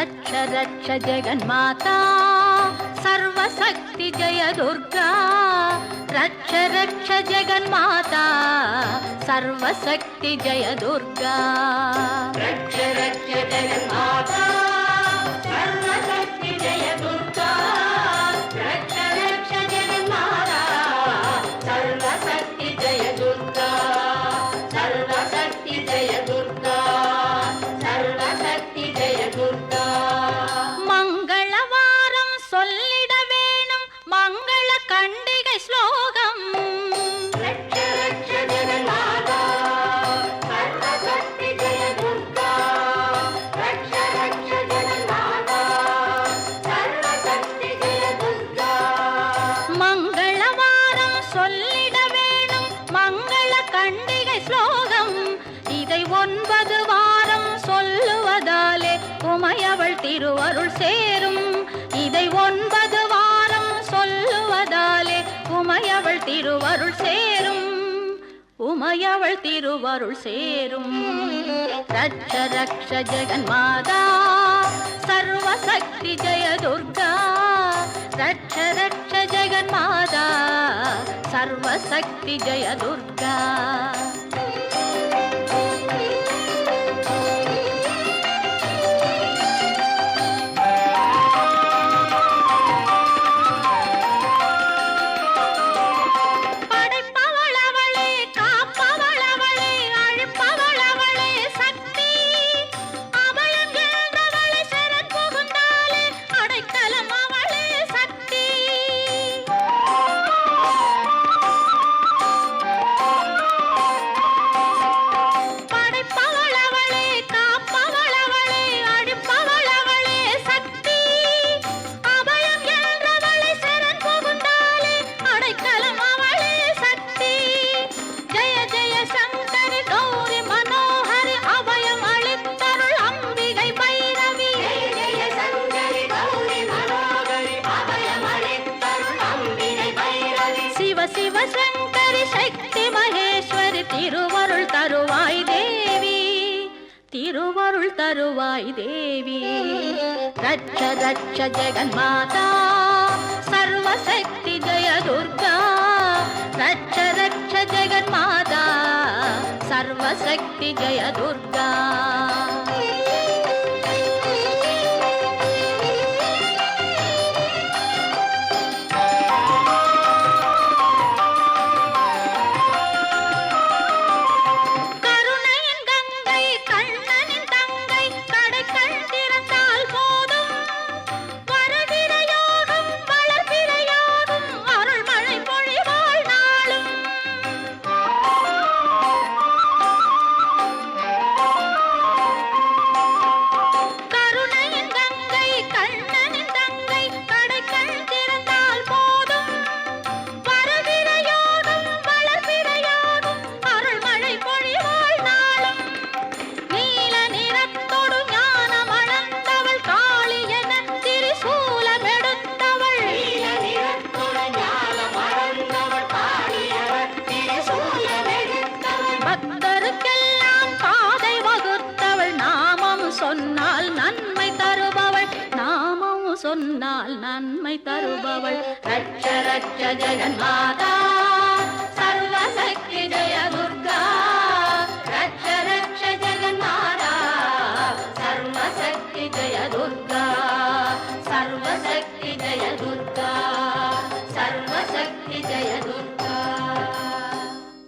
रक्ष रक्ष जगन्माता सर्वशक्ति जय दुर्गा रक्ष रक्ष जगन्माता सर्वशक्ति जय दुर्गा रक्ष रक्ष जगन्माता सर्वशक्ति जय दुर्गा रक्ष रक्ष जगन्माता सर्वशक्ति जय दुर्गा सर्वशक्ति जय दुर्गा सर्वशक्ति जय दुर्गा मंगलवारम சொல்லிட வேணும் மங்கள கண்டிகை ஸ்லோகம் ரக்ஷ ரக்ஷ ஜெகன்மாதா சர்வசக்தி ஜெய துர்கா ரக்ஷ ரக்ஷ ஜெகன்மாதா சர்வசக்தி ஜெய துர்கா மங்களவாரம் சொல்லிட வேணும் மங்கள கண்டிகை ஸ்லோகம் இதை 9 வாரம் சொல்லுவதாலே உமையவள் திருவருள் சேரும் இதை 9 வாரம் சொல்லுவதாலே உமையவள் திருவருள் சேரும் உமையவள் திருவருள் சேரும் ரக்ஷ ரக்ஷ ஜெகன்மாதா சர்வசக்தி ஜெய துர்கா ரக்ஷ ரக்ஷ ஜெகன்மாதா சர்வசக்தி ஜெய துர்கா तिरुवरुल तरुवाई देवी रक्ष रक्ष जगन्माता सर्वशक्ति जय दुर्गा रक्ष रक्ष जगन्माता सर्वशक्ति जय दुर्गा சொன்னால் நன்மை தருபவள் ரக்ஷ ரக்ஷ ஜெகன்மாதா சர்வசக்தி ஜெய துர்கா ரக்ஷ ரக்ஷ ஜெகன்மாதா சர்வசக்தி ஜெய துர்கா சர்வசக்தி